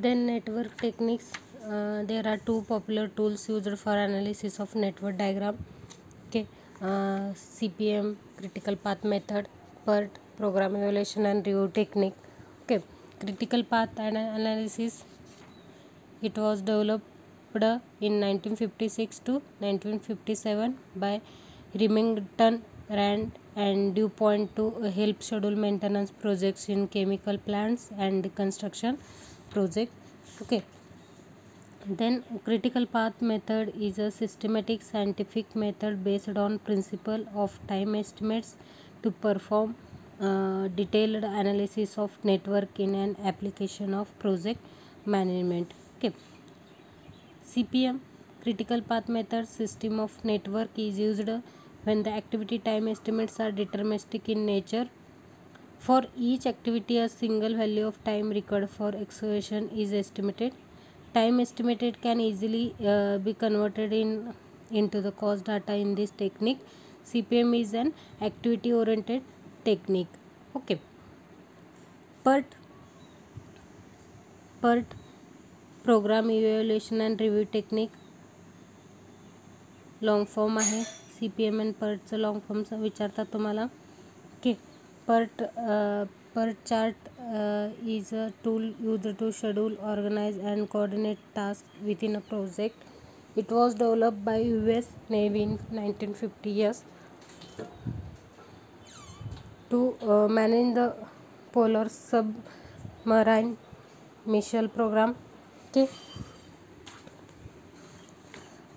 Then network techniques. There are two popular tools used for analysis of network diagram. Okay, CPM, critical path method, PERT, program evaluation and review technique. Okay, critical path analysis. It was developed in 1956 to 1957 by Remington Rand and DuPont to help schedule maintenance projects in chemical plants and construction projects. Okay. Then critical path method is a systematic scientific method based on principle of time estimates to perform detailed analysis of network in an application of project management. Okay. CPM, critical path method system of network, is used when the activity time estimates are deterministic in nature. For each activity, a single value of time required for execution is estimated. Time estimated can easily be converted into the cost data in this technique. CPM is an activity oriented technique. Okay. PERT program evaluation and review technique long form आहे. CPM and PERTचं long form विचारतात तुम्हाला. Okay. PERT chart is a tool used to schedule, organize and coordinate tasks within a project. It was developed by US Navy in 1950 years to manage the polar submarine missile program. Okay.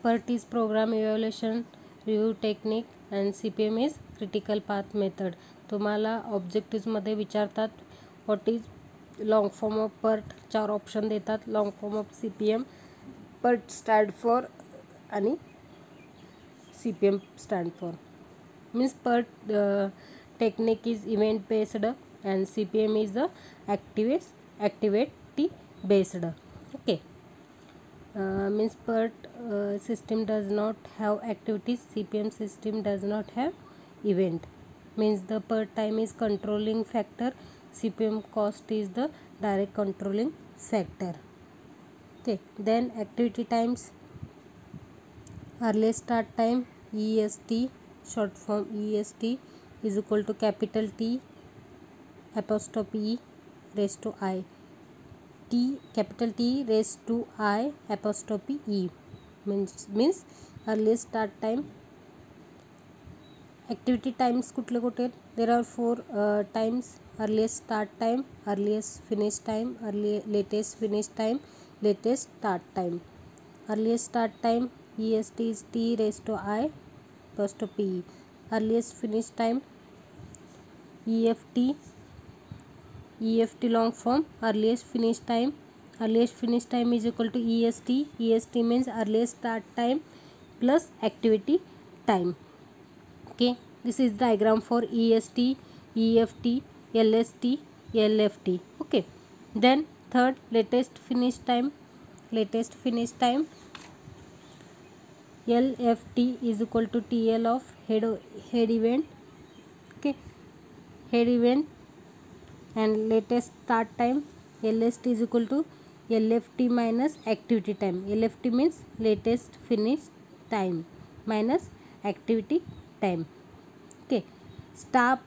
PERT is program evaluation review technique and CPM is critical path method. तुम्हाला ऑब्जेक्टिव्समध्ये विचारतात what is long form of PERT. 4 option देतात. Long form of CPM, PERT stand for आणि CPM stand for. Means PERT technique is event based and CPM is the activity based. Okay. Means PERT system does not have activities, CPM system does not have event. Means the PERT time is controlling factor, CPM cost is the direct controlling factor. Okay. Then activity times. Earliest start time EST, short form EST, is equal to capital T apostrophe E raised to I. Capital T raised to I apostrophe E means earliest start time. Activity times कुठले there are 4 times: earliest start time, earliest finish time, latest finish time, latest start time. Earliest start time EST is T raised to I apostrophe E. Earliest finish time EFT long form earliest finish time. Earliest finish time is equal to EST. EST means earliest start time plus activity time. Okay, this is diagram for EST, EFT, LST, LFT. Okay, then third, latest finish time. LFT is equal to TL of head event. Okay, head event. And latest start time LST is equal to LFT minus activity time. LFT means latest finish time minus activity time. Okay, start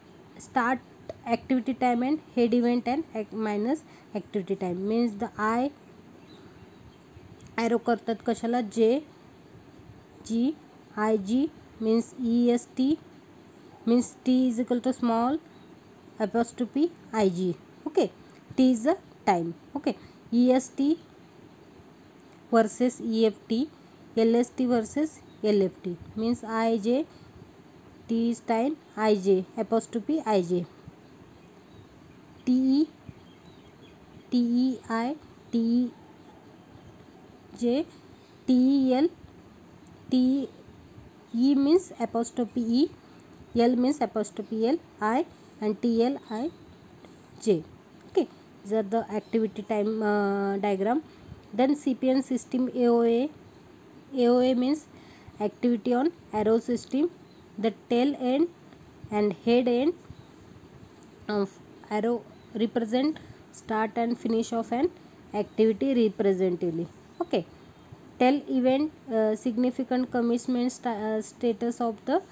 activity time and head event and minus activity time means the I arrow करतात कशाला J G IG means EST means T is equal to small apostrophe IG. Okay, T is the time. Okay, EST versus EFT, LST versus LFT means IJ, T is time, IJ apostrophe IJ, TE, TEI, TEJ, TEL, TE means apostrophe E, L means apostrophe L, I and TLIJ. Okay, these are the activity time diagram. Then CPM system AOA. AOA means activity on arrow system. The tail end and head end of arrow represent start and finish of an activity representatively. Okay, tell event significant commencement status of the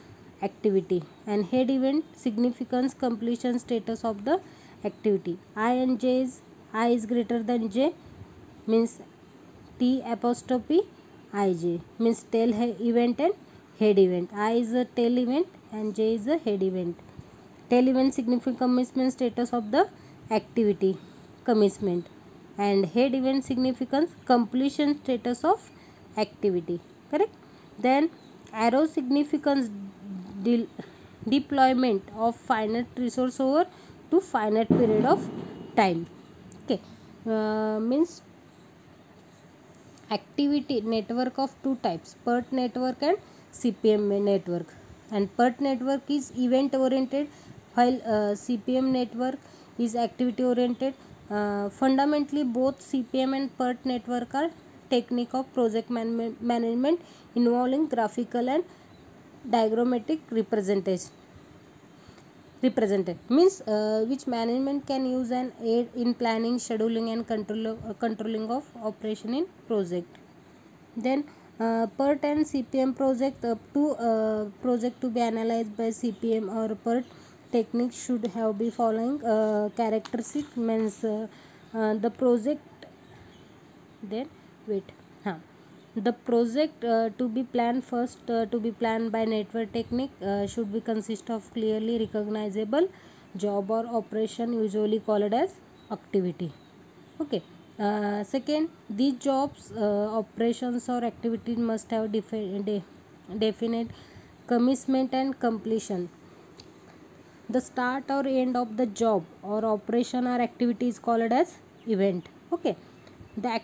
activity, and head event significance completion status of the activity. I and J is I is greater than J means T apostrophe IJ means tail event and head event. I is a tail event and J is a head event. Tail event significant commencement status of the activity commencement, and head event significance completion status of activity. Correct. Then arrow significance deployment of finite resource over to finite period of time. Okay, means activity network of two types, PERT network and CPM network. And PERT network is event oriented, while CPM network is activity oriented. Fundamentally both CPM and PERT network are technique of project management involving graphical and diagrammatic represented means which management can use and aid in planning, scheduling and controlling of operation in project. Then PERT and CPM project, project to be analyzed by CPM or PERT technique should have be following characteristics means the project. Then the project to be planned first to be planned by network technique should be consist of clearly recognizable job or operation usually called as activity. Okay. Second, these jobs, operations or activities must have definite commencement and completion. The start or end of the job or operation or activity is called as event. Okay, the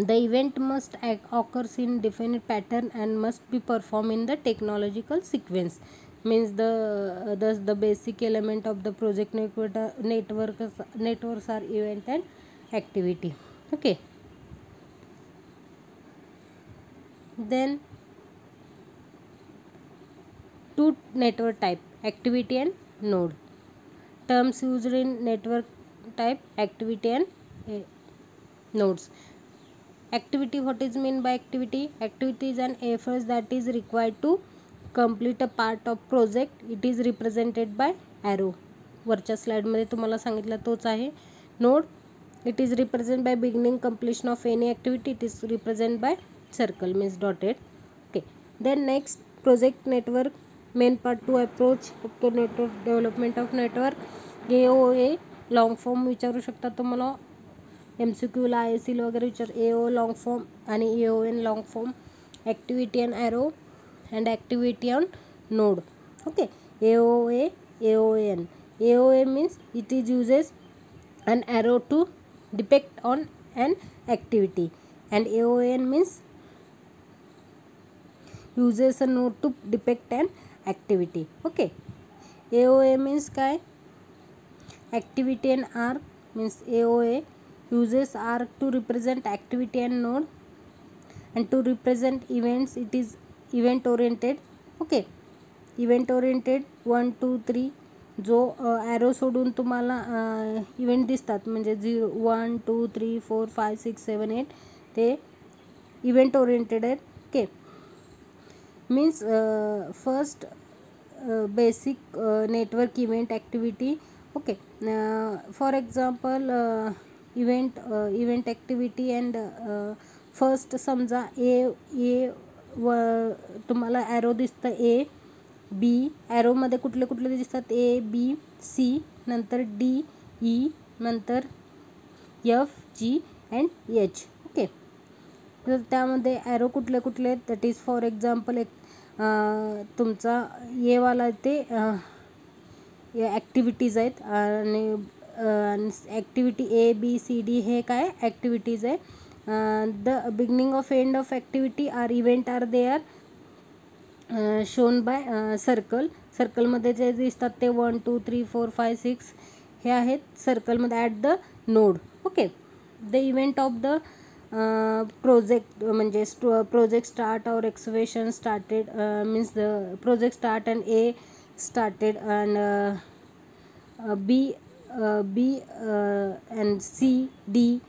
event must occurs in definite pattern and must be performed in the technological sequence. Means the basic element of the project networks are event and activity. Okay, then two network type, activity and node. Terms used in network type, activity and nodes. Activity, what is mean by activity? Activity is an effort that is required to complete a part of project. It is represented by arrow. वरच्या स्लाइडमध्ये तुम्हाला सांगितलं तोच आहे. Node, it is represented by beginning completion of any activity. It is represented by circle means dotted. Okay, then next project network, main part to approach to network development of network. AOA long form विचारू शकता तुम्हाला MCQला ISL वगैरे विचार. AO long form आणि AON long form. Activity and arrow and activity on node. Okay, AOA AON. AOA means it is uses an arrow to depict on an activity, and AON means uses a node to depict an activity. Okay, AOA means काय, activity and arc means AOA uses arc to represent activity and node, and to represent events it is event oriented. Okay, event oriented 1 2 3 जो arrow सोडून तुम्हाला event दिसतात म्हणजे 1 2 3 4 5 6 7 8 ते event oriented आहेत. Okay, means first basic network event activity. Okay, for example event activity and first समजा ए तुम्हाला arrow दिसतं ए बी, ॲरोमध्ये कुठले कुठले दिसतात ए बी सी, नंतर डी ई, नंतर F G and H. Okay, तर त्यामध्ये ॲरो कुठले कुठले दॅट इज फॉर एक्झाम्पल एक तुमचा एवाला ते ॲक्टिव्हिटीज आहेत आणि activity A B C D हे काय ॲक्टिव्हिटीज आहे. The beginning of end of activity are event are they are shown by सर्कलमध्ये जे दिसतात ते 1 2 3 4 5 6 हे आहेत सर्कलमध्ये at the node. Okay, the event of the project म्हणजे प्रोजेक्ट स्टार्ट और excavation started means the project start and A started and B B and C, D.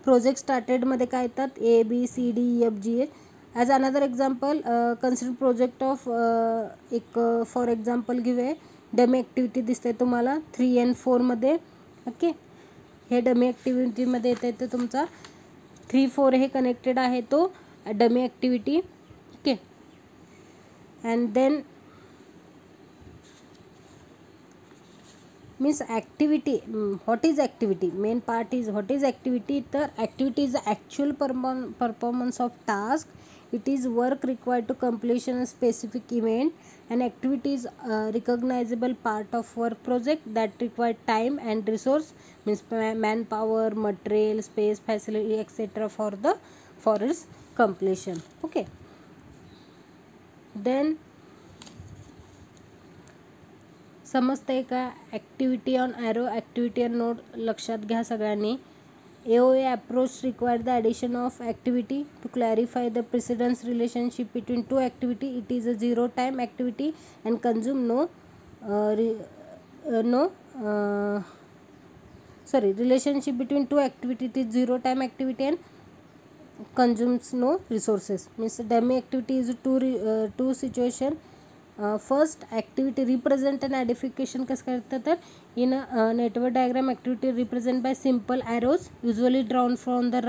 Project started मध्ये काय येतात A, B, C, D, E, F, G, H. As another example, consider project of एक for example घेऊया dummy activity दिसते तुम्हाला 3 and 4 मध्ये. Okay, हे dummy ॲक्टिव्हिटीमध्ये येते तर तुमचा 3, 4 हे कनेक्टेड आहे तो dummy activity. Okay, and then means activity. What is activity? Main part is what is activity. The activity is the actual performance of task. It is work required to completion a specific event. An activity is a recognizable part of work project that require time and resource, means manpower, material, space, facility, etc. for its completion. Okay, then समजतंय का. Activity on arrow, activity on node लक्षात घ्या सगळ्यांनी. AOA approach require the addition of activity to clarify the precedence relationship between two activity. It is a zero time activity and consume relationship between two activity. It is zero time activity and consumes no resources. Means dummy activity is two situation. First, activity represent an identification कसं करतात तर in a network diagram activity represent by simple arrows usually drawn from the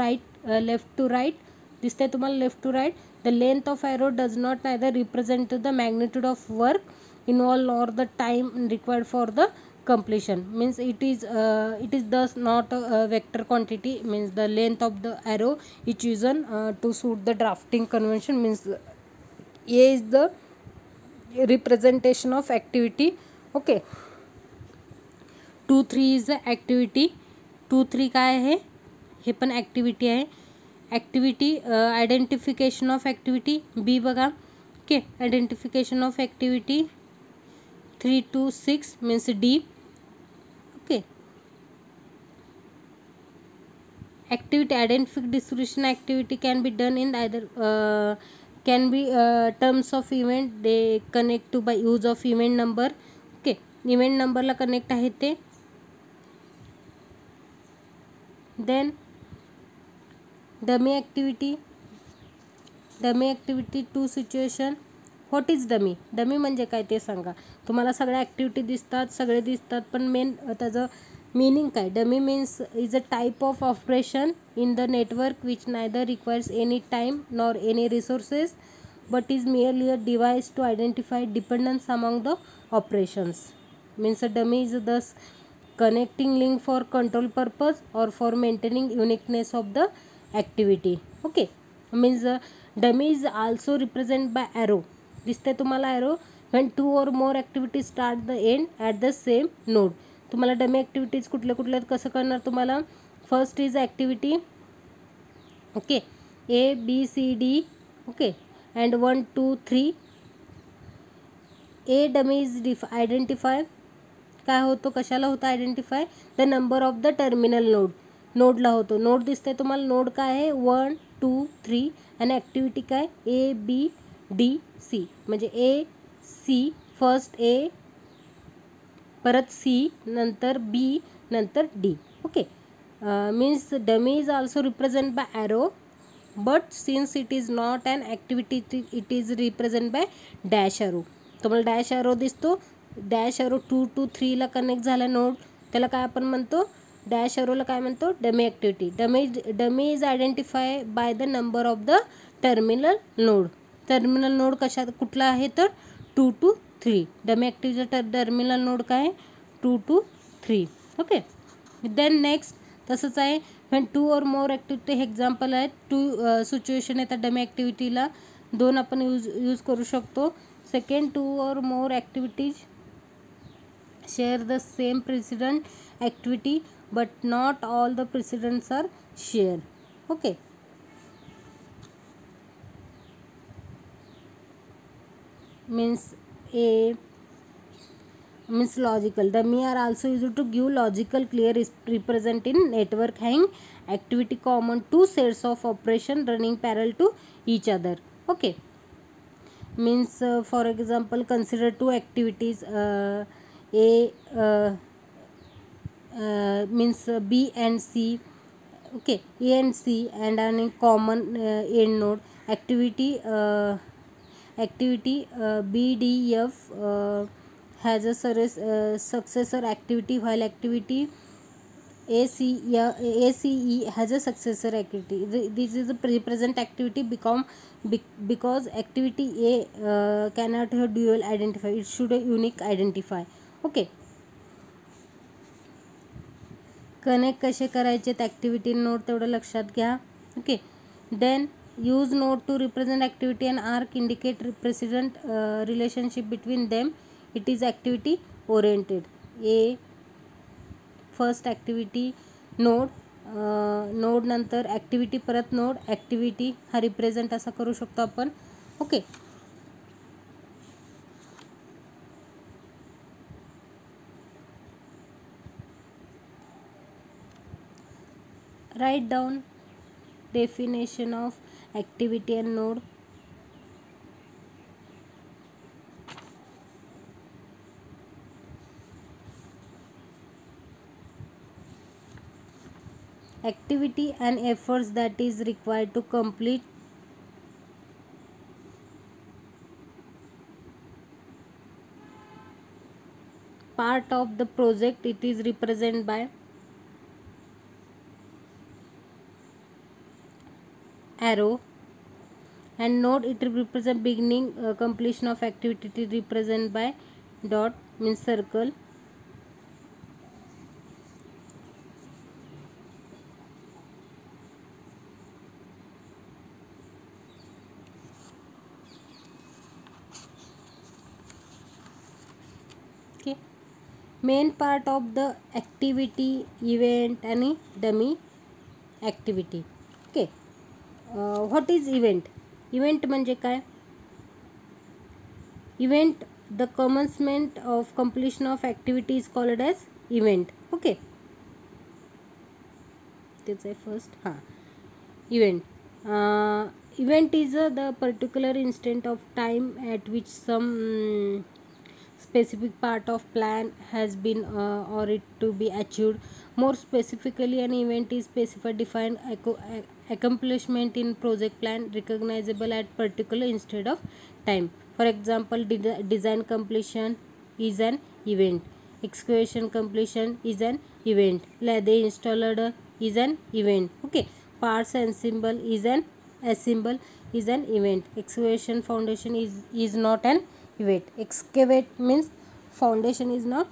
left to right. दिसते तुम्हाला left to right. The length of arrow does not neither represent the magnitude of work involved or the time required for the completion. Means it is thus not a vector quantity. Means the length of the arrow is chosen to suit the drafting convention. Means A is the representation of activity. Okay, 2, 3 is the activity. 2, 3 काय आहे हे पण activity आहे. Activity identification of activity B बघा. Okay, identification of activity 3 to 6 means D. Okay, activity identification distribution activity can be done in either can be terms of event. They connect to by use of event number. Okay, event number La connect आहे ते. Then dummy activity two situation. What is dummy. Dummy म्हणजे काय ते सांगा. तुम्हाला सगळ्या activity दिसतात, सगळे दिसतात, पण मेन त्याचं मीनिंग काय. Dummy means is a type of operation in the network which neither requires any time nor any resources but is merely a device to identify dependence among the operations. Means a dummy is thus connecting link for control purpose और for maintaining uniqueness of the activity. Okay, means dummy is also represent by arrow. दिसते तुम्हाला arrow. When 2 or more activities start the end at the same node. तुम्हाला dummy activities कुठल्या कसं करणार तुम्हाला. First is activity. Okay, A, B, C, D. Okay, and 1, 2, 3. A dummy is identify. काय होतो, कशाला होतं identify. The number of the terminal node. नोडला होतो. नोड दिसते तुम्हाला. नोड काय आहे 1, 2, 3 आणि ॲक्टिव्हिटी काय A, B, D, C. म्हणजे A, C, फर्स्ट A, परत C, नंतर B, नंतर D. Okay, means dummy is also represent by arrow but since it is not an activity it is represent by dash arrow. तुम्हाला dash arrow दिसतो. Dash arrow 2 to 3 ला connect झाला node, त्याला काय आपण म्हणतो. डॅश ॲरोला काय म्हणतो dummy activity. Dummy is identify by the number of the terminal node. Terminal node कशात कुठला आहे तर 2 to 3. डमी ॲक्टिव्हिटीचा टर्मिनल नोड काय आहे 2 to 3. ओके, देन नेक्स्ट तसंच आहे. व्हेन 2 or more ॲक्टिव्हिटी हे एक्झाम्पल आहेत. 2 सिच्युएशन येतात डमी ॲक्टिव्हिटीला. 2 आपण यूज करू शकतो. Second, 2 or more activities share the same president activity but not all the presidents are share. Okay, means A means logical. Dummy are also used to give logical clear represent in network having activity common two sets of operation running parallel to each other. Okay, means for example consider two activities A means B and C. Okay, A and C, and a common end node. Activity BDF has a successor activity, while activity ACE has a successor activity. This is a present activity because activity A cannot have dual identifier. It should a unique identifier. Okay. Connect कसे करायचेत activity node तेवढं लक्षात घ्या. Okay. Then use node to represent activity and arc indicate president relationship between them. It is activity oriented. A first activity node, node नंतर activity परत node, activity हा represent असा करू शकतो आपण. ओके. Write down definition of activity and node. Activity and efforts that is required to complete part of the project. It is represented by arrow, and node it represent beginning completion of activity. It is represented by dot, means circle. Okay. Main part of the activity, event and dummy activity. Okay. What is event? Event म्हणजे काय? Event, the commencement of completion of activity is called as event. Okay. That's first. Event. Event is the particular instant of time at which some specific part of plan has been or it to be achieved. More specifically, an event is specified defined accomplishment in project plan recognizable at particular instant of time. For example, design completion is an event. Excavation completion is an event. Lathe installed is an event. Okay. Parts assemble is an event. Excavation foundation is not an event. Excavate means foundation is not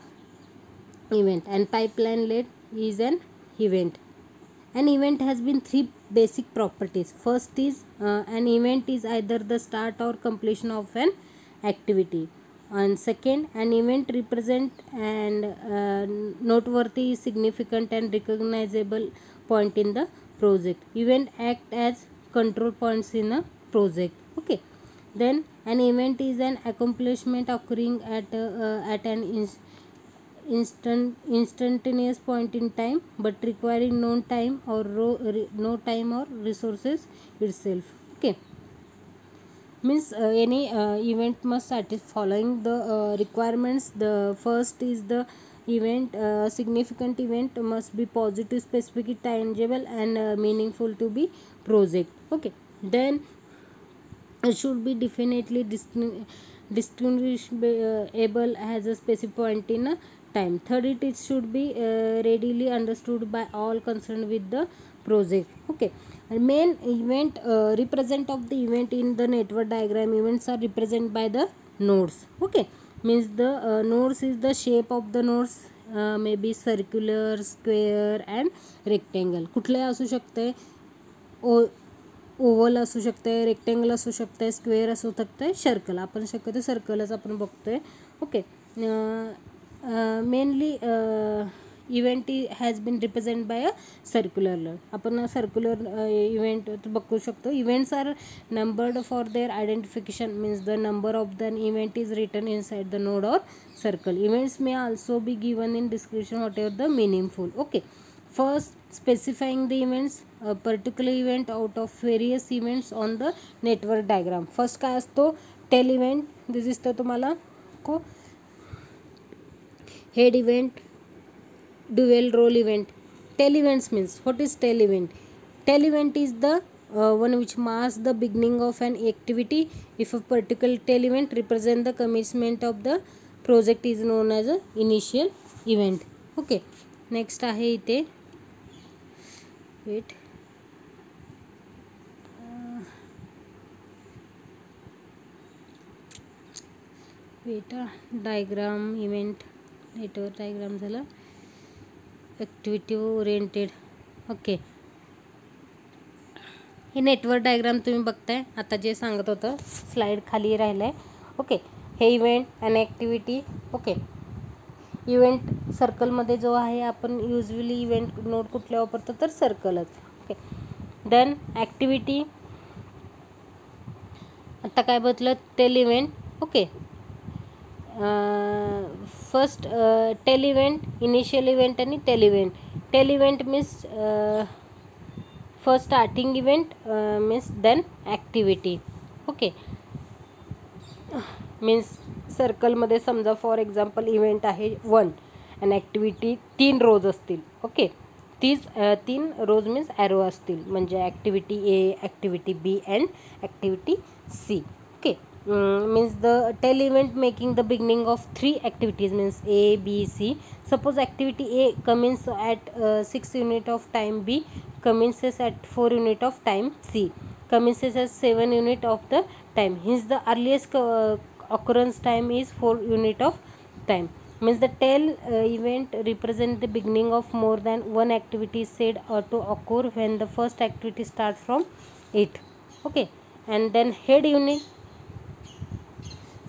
event, and pipeline laid is an event. An event has been three basic properties. First is an event is either the start or completion of an activity, and second, an event represent and noteworthy, significant and recognizable point in the project. Event act as control points in a project. Okay. Then an event is an accomplishment occurring at an instantaneous point in time, but requiring no time or resources itself. Okay. Means any event must satisfy following the requirements. The first is the event, significant event must be positive, specific, tangible and meaningful to be project. Okay. Then it should be definitely distinguishable as a specific point in a time. Third, it should be readily understood by all concerned with the project. Okay. And main event, represent of the event in the network diagram. Events are represented by the nodes. Okay. Means the nodes is the shape of the nodes, maybe circular, square and rectangle. कुठले असू शकते? Oval असू शकते, rectangle असू शकते, square असू शकते, circle. आपण शक्यतो सर्कलच आपण बघतोय. Okay. Mainly event has been represent by a circular. आपण सर्क्युलर इव्हेंट बघू शकतो. Events are numbered for their identification. Means the number of the event is written inside the node or circle. Events may also be given in description whatever the meaningful. Okay. First, specifying the events, a particular event out of various events on the network diagram. First काय असतो? Tell event. This दिसतं तुम्हाला को head event, dual role event. Tail events means, what is tail event? Tail event is the one which marks the beginning of an activity. If a particular tail event represent the commencement of the project is known as a initial event. Okay, next आहे इथे wait diagram event network diagram झालं, activity oriented. Okay, हे network diagram तुम्ही बघताय, आता जे सांगत होतं slide खाली राहिलं आहे. ओके, हे इव्हेंट आणि ॲक्टिव्हिटी. ओके, इव्हेंट सर्कलमध्ये जो आहे, आपण युजली इव्हेंट नोट कुठले वापरतो तर सर्कलच. Okay, then activity. आता काय बघलं, tail event. Okay, first tail event, initial event आणि tail event. Tail event means first starting event means then activity. Okay, means सर्कलमध्ये समजा फॉर एक्झाम्पल इव्हेंट आहे 1 आणि ॲक्टिव्हिटी 3 रोज असतील. ओके, 3 रोज मीन्स ॲरो असतील, म्हणजे activity A, activity B and activity C. Okay, means the tail event making the beginning of 3 activities means A, B, C. Suppose activity A commences at 6 unit of time, B commences at 4 unit of time, C commences at 7 unit of the time. Hence the earliest occurrence time is 4 unit of time. Means the tail event represent the beginning of more than one activity said to occur when the first activity starts from it. Okay, and then head unit.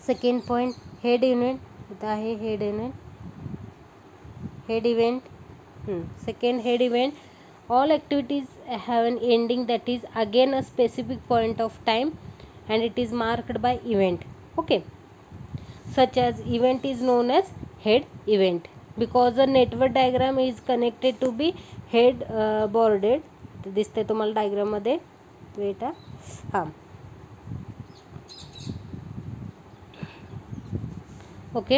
Second point, head event. इथं आहे head event, head event. Second, head event. All activities have an ending that is again a specific point of time and it is marked by event. Okay, such as event is known as head event because the network diagram is connected to be head boarded. दिसते तुम्हाला डायग्राममध्ये. Wait हां. Okay,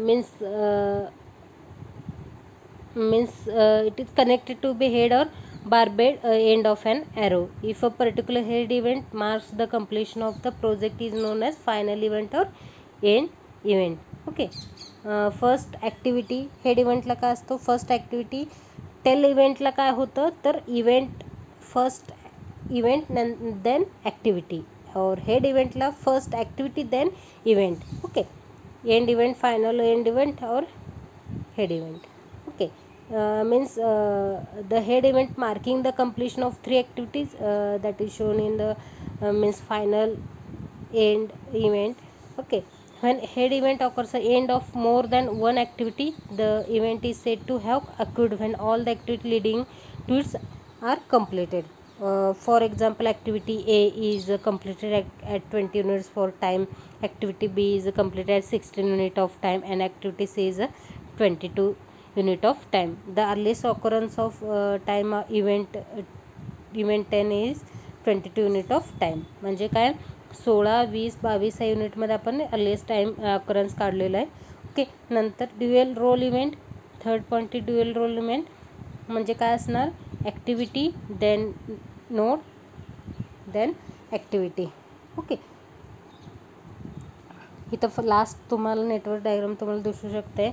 means it is connected to be head or barbed end of an arrow. If a particular head event marks the completion of the project is known as final event or end event. Okay, first activity, head event ला काय असतो, first activity. Tail इव्हेंटला काय होतं तर event, first event then activity. और head इवेंटला first activity then event. Okay, end event, final end event और head event. Okay, means the head event marking the completion of 3 activities that is shown in the means final end event. Okay, when head event occurs at the end of more than one activity, the event is said to have occurred when all the activity leading to it are completed. For example, activity A is completed at 20 units for time, activity B is completed at 16 unit of time and activity C is 22 unit of time. The earliest occurrence of time event 10 is 22 unit of time. म्हणजे काय, 16, 20, 22 या युनिटमध्ये आपण earliest time occurrence काढलेला आहे. Okay, नंतर dual role event. Third point dual role event म्हणजे काय असणार, activity then node then activity. Okay, इथं लास्ट तुम्हाला नेटवर्क डायग्राम तुम्हाला दिसू शकते.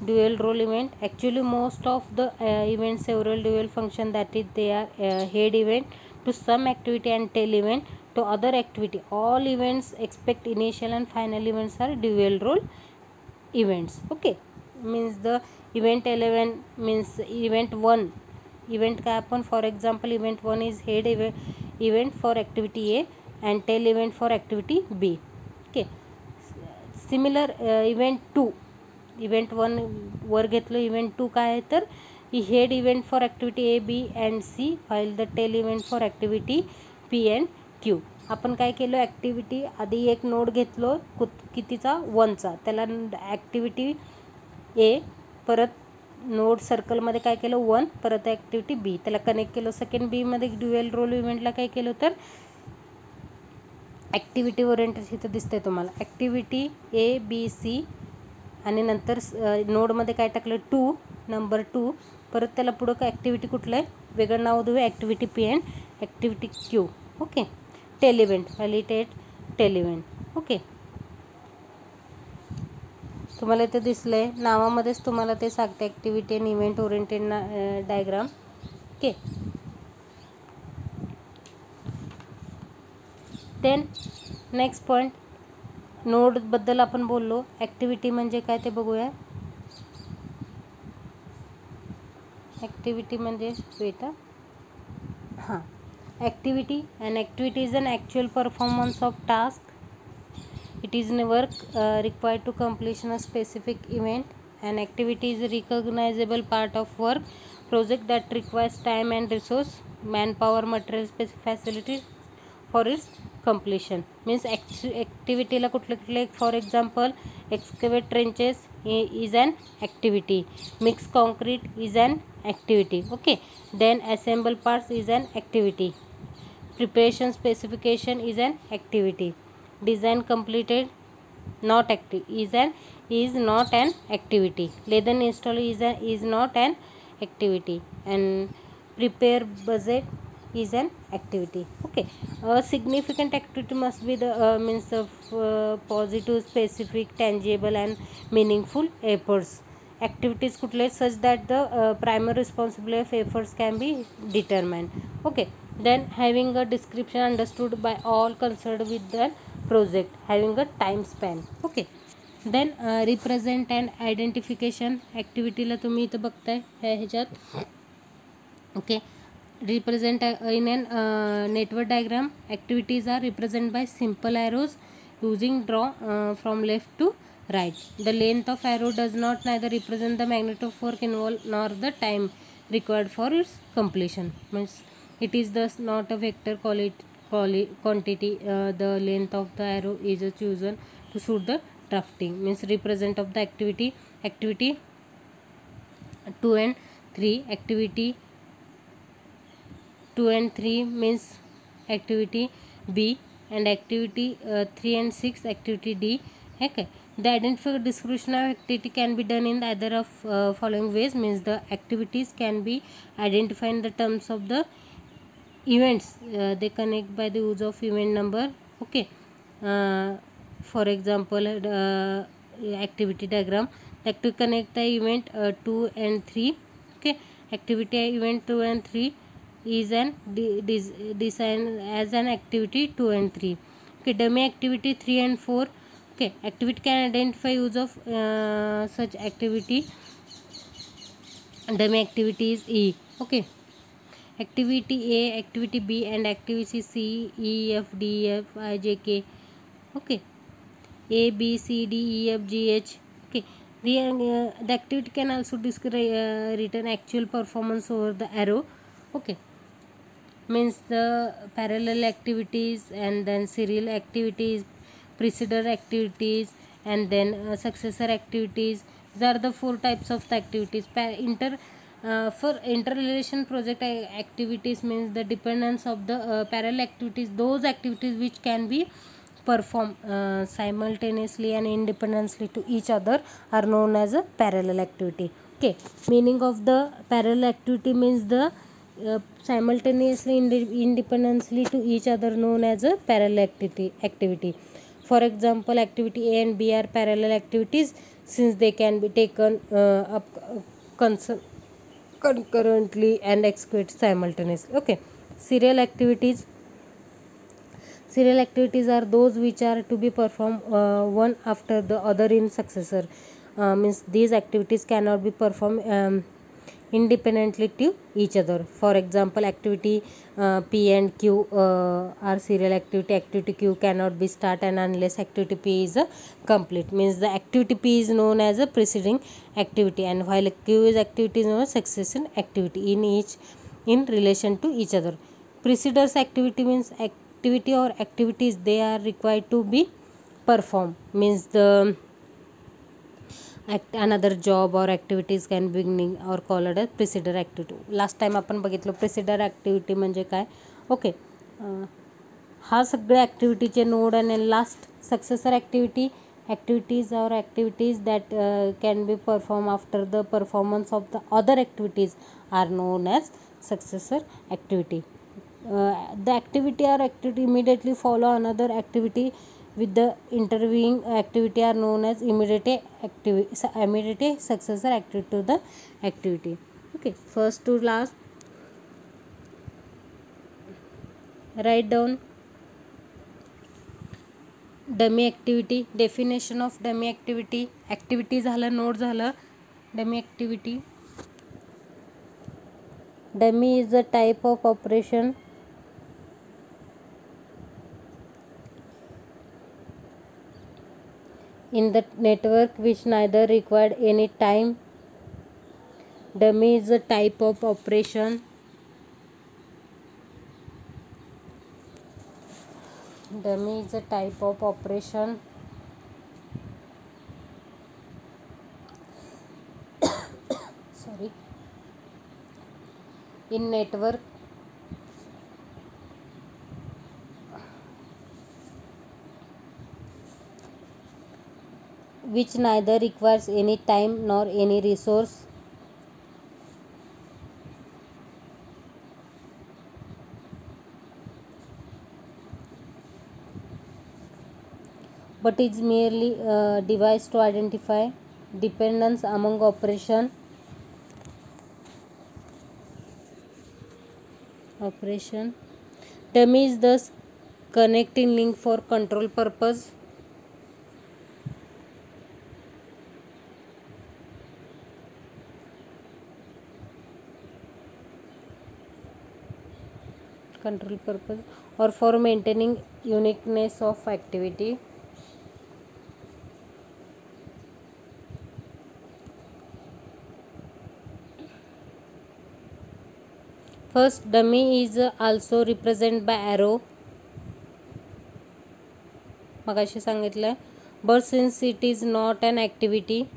Dual role event, actually most of the event several dual function that is they are head event to some activity and tail event to other activity. All events expect initial and final events are dual role events. Okay, means the event 11 means event 1. Event काय आपण for example event 1 is head event for activity A and tail event for activity B. Okay, similar event 2, event 1 वर घेतलं, event 2 काय आहे तर head event for activity A, B and C, while the tail event for activity P and Q. आपण काय केलं, activity आधी एक नोड घेतलो कितीचा, 1चा, त्याला ॲक्टिव्हिटी ए, परत नोड सर्कलमध्ये काय केलं 1, परत ॲक्टिव्हिटी बी, त्याला कनेक्ट केलं. सेकंड बीमध्ये ड्युएल रोल इव्हेंटला काय केलं तर ॲक्टिव्हिटी ओरिएंटेड इथं दिसतंय तुम्हाला, ॲक्टिव्हिटी ए, बी, सी आणि नंतर नोडमध्ये काय टाकलं 2 नंबर 2 परत त्याला पुढं काय ॲक्टिव्हिटी कुठलं आहे वेगळं नाव देऊ activity P and activity Q. Okay. Tail event validate tail event. Okay. तुम्हाला इथे दिसलं आहे नावामध्येच तुम्हाला ते सांगते activity and event oriented diagram. Okay. Then next point नोडबद्दल आपण बोललो. ॲक्टिव्हिटी म्हणजे काय ते बघूया. ॲक्टिव्हिटी म्हणजे हां activity and activity is an actual performance of task. It is a work required to completion a specific event. An activity is a recognizable part of work project that requires time and resource, manpower, material, facilities for its completion. Means activity ला कुठले for example excavate trenches is an activity. Mix concrete is an activity. Okay. Then assemble parts is an activity. Preparation specification is an activity. Design completed not active is not an activity. Leather install is not an activity. And prepare budget is an activity. Okay. A significant activity must be the means of positive, specific, tangible and meaningful efforts. Activities कुठले such that the primary responsibility of efforts can be determined. Okay. Then having a description understood by all concerned with the project, having a time span. Okay. Then represent and identification. ॲक्टिव्हिटीला तुम्ही इथं बघताय ह्याच्यात. Okay. represent in an network diagram. Activities are represented by simple arrows using draw from left to right. The length of arrow does not neither represent the magnitude of work involved nor the time required for its completion. Means it is thus not a vector quantity. The length of the arrow is chosen to suit the drafting. Means represent of the activity 2 and 3. Activity 2 and 3 means activity B, and activity 3 and 6 activity D. Okay. The identified description of activity can be done in either of following ways. Means the activities can be identified in the terms of the events. They connect by the use of event number. Okay. For example, activity diagram that to connect the event 2 and 3. Okay. Activity event 2 and 3 is an design as an activity 2 and 3. Okay. Dummy activity 3 and 4. Okay. Activity can identify use of such activity. Dummy activity is E. Okay. Activity A, activity B and activity C, E, F, D, F, I, J, K. Okay. A, B, C, D, E, F, G, H. Okay. The activity can also describe written actual performance over the arrow. Okay. Means the parallel activities and then serial activities, precedent activities and then successor activities. These are the 4 types of the activities. For interrelation project activities means the dependence of the parallel activities. Those activities which can be performed simultaneously and independently to each other are known as a parallel activity. Okay. Meaning of the parallel activity means the simultaneously independently to each other known as a parallel activity. For example, activity A and B are parallel activities since they can be taken up concurrently and executed simultaneously. Okay. Serial activities are those which are to be performed one after the other in successor. Means these activities cannot be performed independently to each other. For example, activity P and Q are serial activity. Activity Q cannot be started unless activity P is complete. Means the activity P is known as a preceding activity, and while Q is activity is known as succession activity in relation to each other. Precedence activity means activity or activities they are required to be performed. Means the another job or activities can be beginning or called as precedent activity. Last time आपण बघितलं प्रेसिडर activity म्हणजे काय. Okay. हा सगळ्या ॲक्टिव्हिटीचे node आणि last successor activity activities or activities that can be performed after the performance of the other activities are known as successor activity. The activity or activity immediately follow another activity with the intervening activity are known as immediate successor activity to the activity. Okay, first to last, write down dummy activity. Definition of dummy activity. Activity झालं, note झालं. Dummy activity, dummy is a type of operation in the network which neither required any time. Dummy is a type of operation dummy is a type of operation sorry, in network which neither requires any time nor any resource. But is merely a device to identify dependence among operation. Dummy is thus connecting link for control purpose. Or for maintaining uniqueness of activity. First, dummy is also represented by arrow. मगाशी सांगितलं, but since it is not an activity,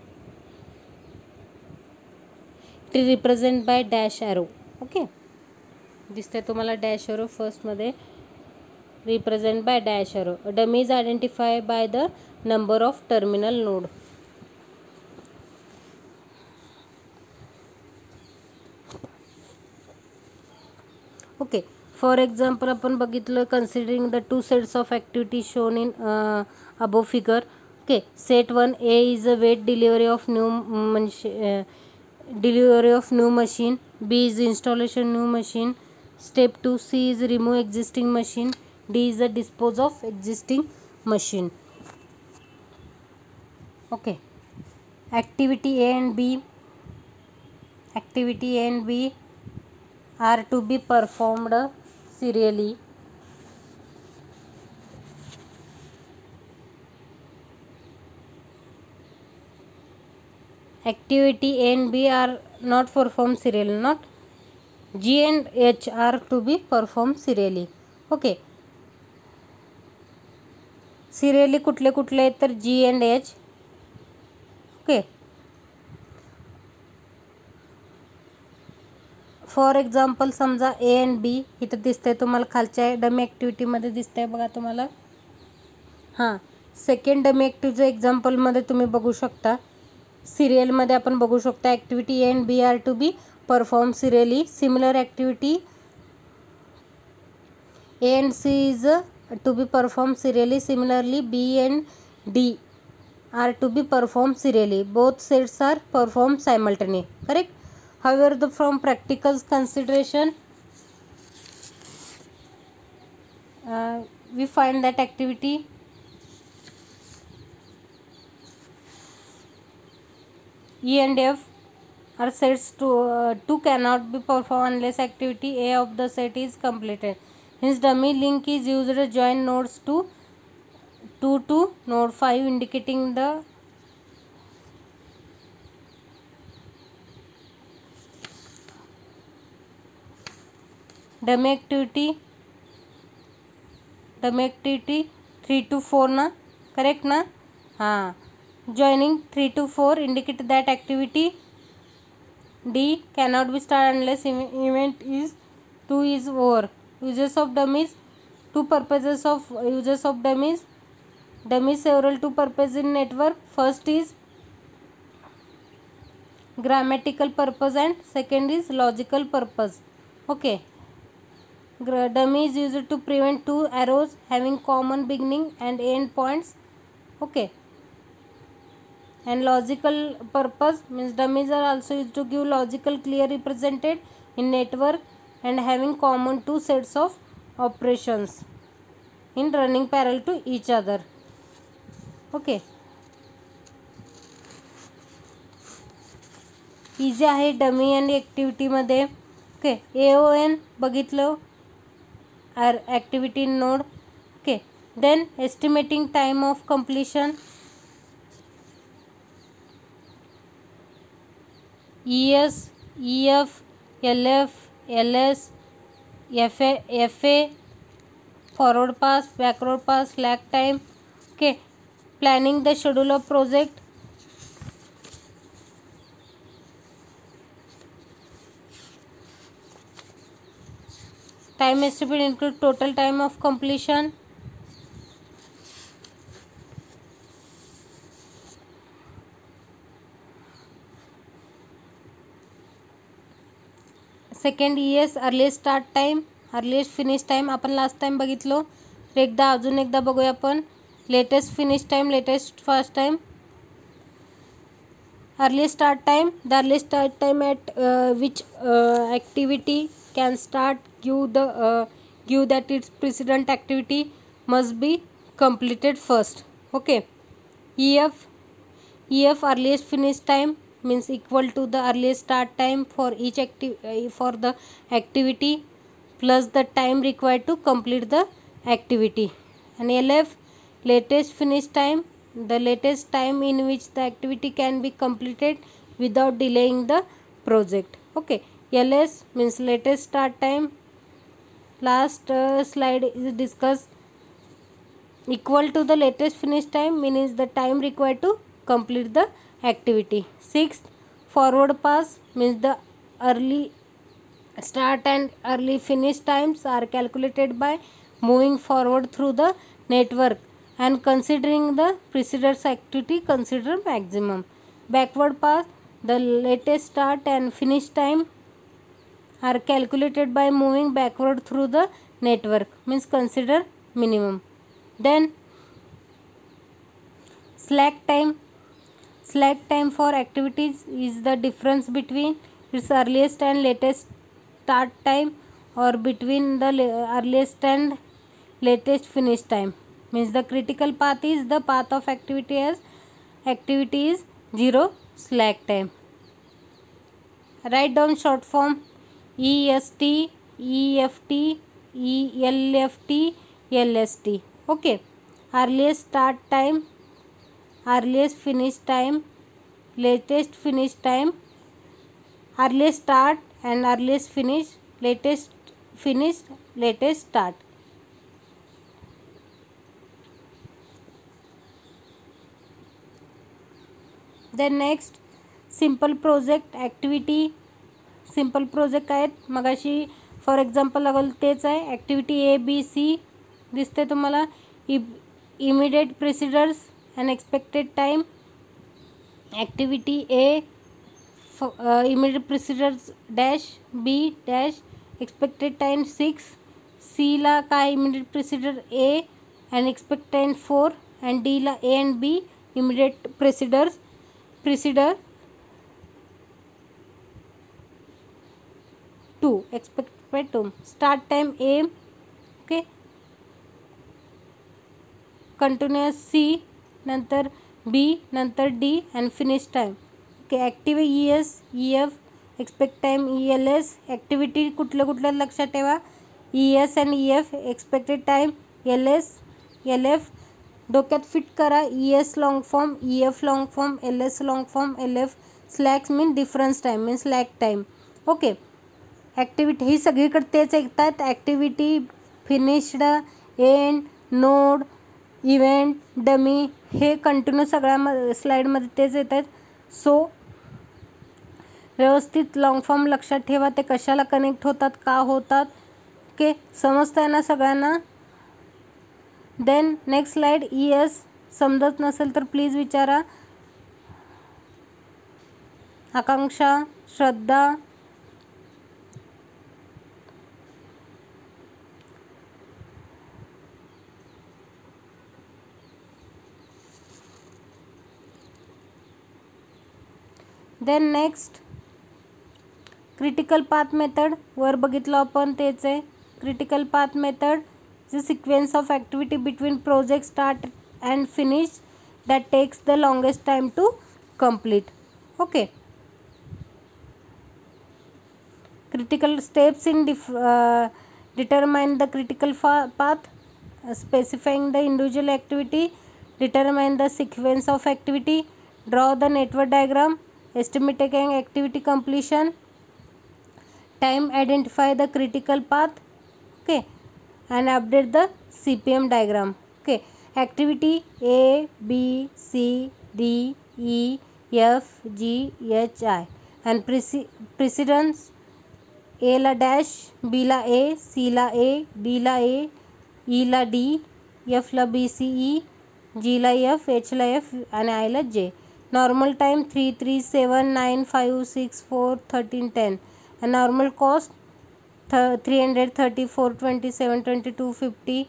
it is represented by dash arrow. Okay, दिसते तुम्हाला dash arrow first मध्ये, represented by dash arrow. Dummy is identified by the number of terminal node. Okay, for example आपण बघितलं, considering the two sets of activity shown in above figure. Okay, set 1 A is a wait delivery of new machine. B is installation new machine. Step 2 C is remove existing machine. D is a dispose of existing machine. Okay, activity A and B are to be performed serially. Activity A and B are not performed serially. Not G and H are to be performed serially. Okay, serially कुठले कुठले आहेत तर G and H. Okay, for example समजा ए and B इथं दिसतंय तुम्हाला, खालच्या dummy ॲक्टिव्हिटीमध्ये दिसतंय बघा तुम्हाला. हां, सेकंड डमी ॲक्टिव्हिटीचं एक्झाम्पलमध्ये तुम्ही बघू शकता, सिरियलमध्ये आपण बघू शकता. Activity A and B are to be perform serially. Similar activity A and C is to be perform serially. Similarly B and D are to be perform serially. Both sets are perform simultaneously. Correct. However, from practical consideration, we find that activity E and F are sets two cannot be performed unless activity A of the set is completed. Hence, dummy link is used to join nodes 2 to node 5, indicating the dummy activity 3 to 4 ना, correct ना. हां, joining 3 to 4 indicate that activity D cannot be started unless event is 2 is over. Uses of dummies, two purposes of uses of dummies. dummy several two purpose in network. First is grammatical purpose and second is logical purpose. Okay, dummy is used to prevent two arrows having common beginning and end points. Okay, and logical purpose means dummies are also used to give logical clear represented in network and having common two sets of operations in running parallel to each other. Okay, easy आहे dummy and ॲक्टिव्हिटीमध्ये. Okay, AON बघितलं activity node. Okay, then estimating time of completion. ES, EF, LF, LS, FA, forward pass, backward pass, slack time. Okay, planning the schedule of project. Time estimate include total time of completion. Second ES, earliest start time, earliest finish time. आपण last time बघितलो, एकदा अजून एकदा बघूया आपण. Latest finish time, latest first time. Earliest start time, the earliest start time at which activity can start give that its precedent activity must be completed first. Okay, EF earliest finish time means equal to the earliest start time for each for the activity plus the time required to complete the activity. And LF latest finish time, the latest time in which the activity can be completed without delaying the project. Okay, LS means latest start time. Last slide is discussed. Equal to the latest finish time means the time required to complete the activity. Sixth, forward pass means the early start and early finish times are calculated by moving forward through the network and considering the precedence activity consider maximum. Backward pass, the latest start and finish time are calculated by moving backward through the network means consider minimum. Then slack time. Slack time for activities is the difference between its earliest and latest start time or between the earliest and latest finish time. Means the critical path is the path of activity as activity is 0 slack time. Write down short form EST, EFT, ELFT, LST. Okay, earliest start time, earliest finish time, latest finish time, earliest start and earliest finish, latest finish, latest start. Then next simple project activity. Simple project आहेत मगाशी for example लागल तेच आहे. Activity ABC दिसते तुम्हाला. Immediate predecessors and expected time. Activity A immediate predecessors dash B dash expected time 6. Cला काय immediate predecessor A and expect time 4 and Dला A and B immediate predecessor 2 expected 2. Start time A. Okay, continuous C नंतर B नंतर D and finish time. Okay, active ES, EF, expect time ELS. activity कुठल्या लक्षात ठेवा. ES and EF expected time LS, LF डोक्यात fit करा. ES long form, EF long form, LS long form, LF slacks mean difference time mean slack time. Okay, activity ही सगळीकडे तेच येतात. Activity, finished, end, node, event, dummy हे continue सगळ्या स्लाईडमध्ये तेच येतात. सो व्यवस्थित लॉंग फॉर्म लक्षात ठेवा. ते कशाला कनेक्ट होतात, का होतात. ओके, समजतं आहे ना सगळ्यांना. देन नेक्स्ट स्लाईड ES समजत नसेल तर प्लीज विचारा. Akanksha, Shraddha, then next critical path method. वर बघितलं आपण तेच आहे. Critical path method the sequence of activity between project start and finish that takes the longest time to complete. Okay. critical steps in determine the critical path, specifying the individual activity, determine the sequence of activity, draw the network diagram, estimating activity completion, time, identify the critical path, okay, and update the CPM diagram. Okay, activity A, B, C, D, E, F, G, H, I, and precedence. A ला dash, B ला A, C ला A, D ला A, E ला D, F ला B C E, G ला F, H ला F आणि I ला J. Normal time 3, 3, 7, 9, 5, 6, 4, 13, 10. and normal cost 330, 420, 720, 250,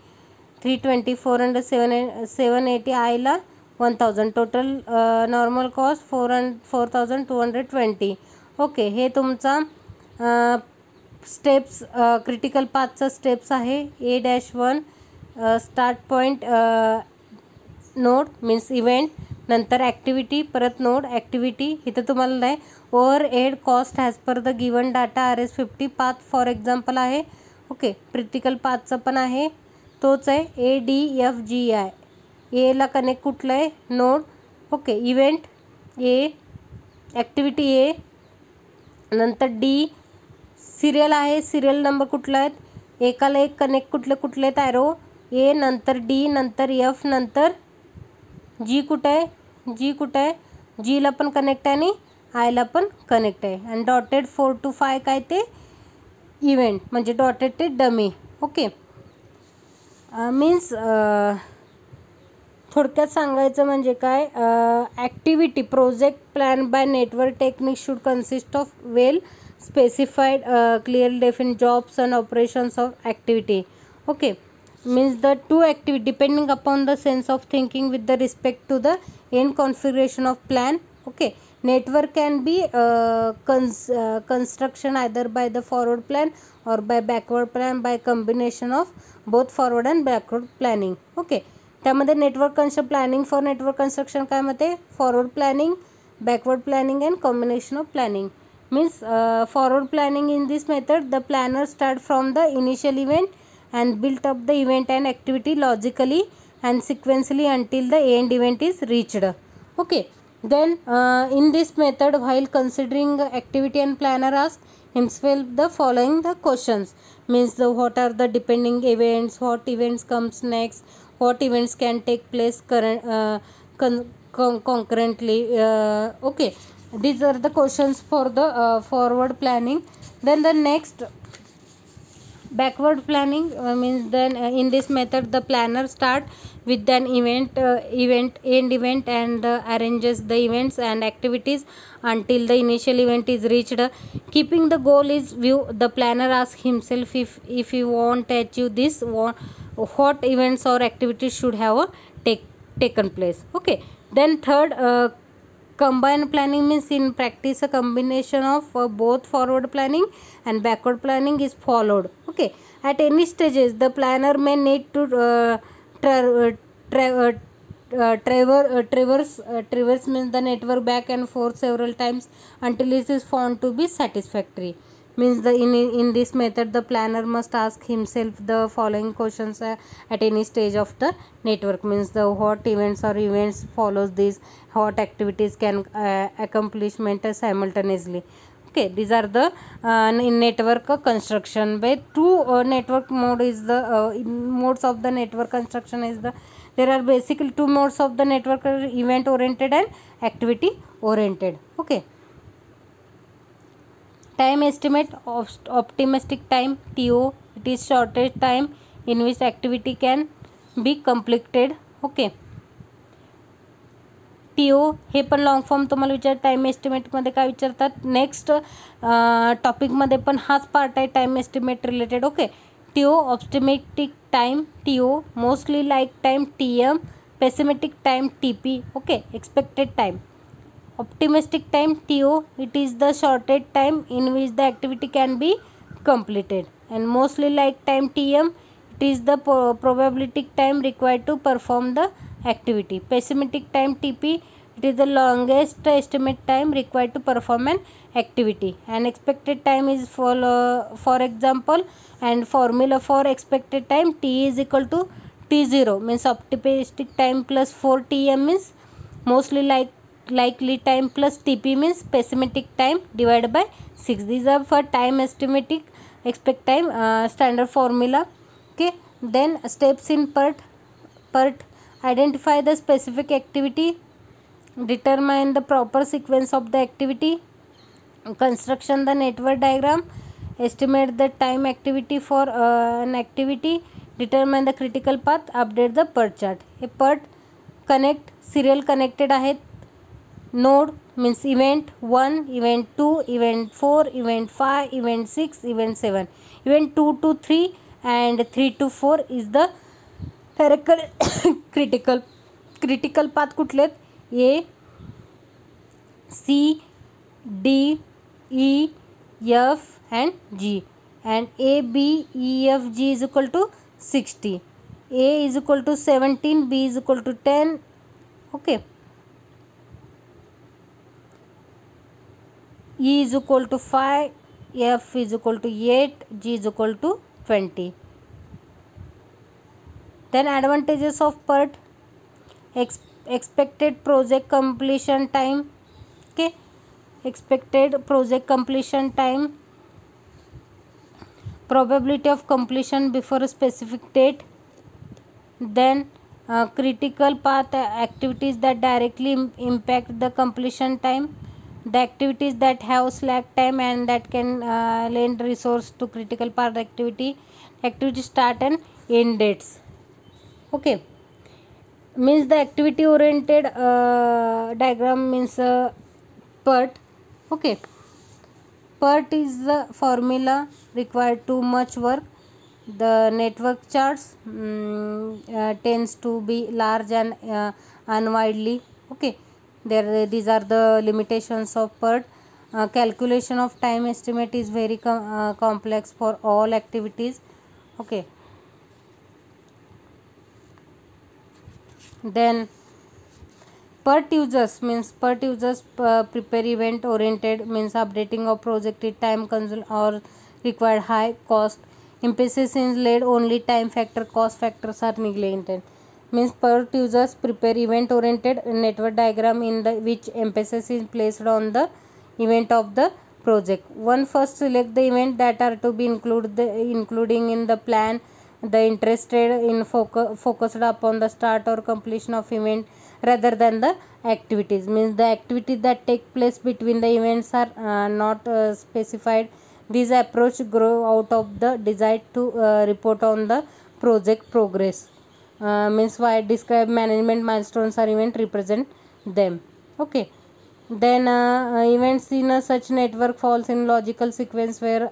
320, 400, 780, I ला 1000. Total normal cost 4220. ओके, हे तुमचा स्टेप्स क्रिटिकल पाथचा स्टेप्स आहे. A-1 start point node means event, नंतर ॲक्टिव्हिटी, परत नोड ॲक्टिव्हिटी. इथं तुम्हाला नाही overhead cost as per the given data RS50 path for example आहे. ओके, क्रिटिकल पाथचं पण आहे, तोच आहे ADFGI. एला कनेक्ट कुठलं आहे? Node. Okay, event A, activity A, नंतर डी, सिरियल आहे, सिरियल नंबर कुठला आहेत? एकाला एक कनेक्ट कुठले आहेत? ॲरो ए, नंतर डी, नंतर एफ, नंतर जी कुठं आहे? जी कुठं आहे? जीला पण कनेक्ट आहे आणि आयला पण कनेक्ट आहे. आणि डॉटेड 4 to 5 काय ते इव्हेंट, म्हणजे डॉटेड ते डमी. ओके, मीन्स थोडक्यात सांगायचं म्हणजे काय, activity project plan by network technique should consist of well specified clearly defined jobs and operations of activity. Okay, means the two activity depending upon the sense of thinking with the respect to the end configuration of plan. Okay, network can be construction either by the forward plan or by backward plan by combination of both forward and backward planning. Okay, त्यामध्ये network planning for network construction काय म्हणते? Forward planning, backward planning and combination of planning. Means forward planning in this method, the planner start from the initial event and build up the event and activity logically and sequentially until the end event is reached. Okay, then in this method, while considering the activity, and planner ask himself the following the questions. Means the what are the depending events, what events comes next, what events can take place concurrently. Okay, these are the questions for the forward planning. Then the next backward planning means then in this method the planner start with an end event and arranges the events and activities until the initial event is reached. Keeping the goal is view, the planner asks himself if he want to achieve this, what events or activities should have taken place. Okay, then third combined planning means in practice a combination of both forward planning and backward planning is followed. Okay, at any stages the planner may need to traverse means the network back and forth several times until it is found to be satisfactory. Means the in this method the planner must ask himself the following questions at any stage of the network. Means the what events or events follows this, what activities can accomplishment simultaneously. Okay, these are the in network construction. By two network mode is the modes of the network construction is the, there are basically two modes of the network, event oriented and activity oriented. Okay, time estimate of optimistic time TO, it is shortest time in which activity can be completed. Okay, TO हे पण long form तुम्हाला time एस्टिमेटमध्ये काय विचारतात. Next टॉपिकमध्ये पण हाच part आहे time estimate related. Okay. TO optimistic time TO, mostly like time TM, pessimistic time TP. Okay. Expected time. Optimistic time TO, it is the shorted time in which the activity can be completed, and mostly like time TM, it is the probabilistic time required to perform the activity. Pessimistic time TP, it is the longest estimate time required to perform an activity, and expected time is for example, and formula for expected time T is equal to T0 means optimistic time plus 4 TM means mostly likely time plus TP means pessimistic time divided by 6. These are for time estimating expect time standard formula. Okay. Then steps in PERT. Identify the specific activity, determine the proper sequence of the activity, construction the network diagram, estimate the time activity for an activity, determine the critical path, update the PERT chart. हे PERT connect serial connected आहेत. Node means event 1, event 2, event 4, event 5, event 6, event 7. Event 2 to 3 and 3 to 4 is the critical path कुठले आहेत. A, C, D, E, F and G, and A, B, E, F, G is equal to 60. A is equal to 17, B is equal to 10. Okay. E is equal to 5, F is equal to 8, G is equal to 20. Then advantages of PERT. Expected project completion time. Okay. Expected project completion time. Probability of completion before a specific date. Then critical path activities that directly impact the completion time. The activities that have slack time and that can lend resource to critical path activity. Activity start and end dates. Okay. Means the activity oriented diagram means PERT. Okay. PERT is the formula required too much work. The network charts tends to be large and unwidely. Okay. These are the limitations of PERT. Calculation of time estimate is very complex for all activities. Okay. Then PERT users means prepare event oriented means updating of projected time consume or required high cost. Emphasis is laid only time factor, cost factors are neglected. Means PERT users prepare event oriented network diagram in the which emphasis is placed on the event of the project. One first select the event that are to be including in the plan. The interested in focused upon the start or completion of event rather than the activities. Means the activities that take place between the events are not specified. This approach grow out of the desire to report on the project progress. Means why describe management milestones or event represent them. Okay. Then events in such network falls in logical sequence where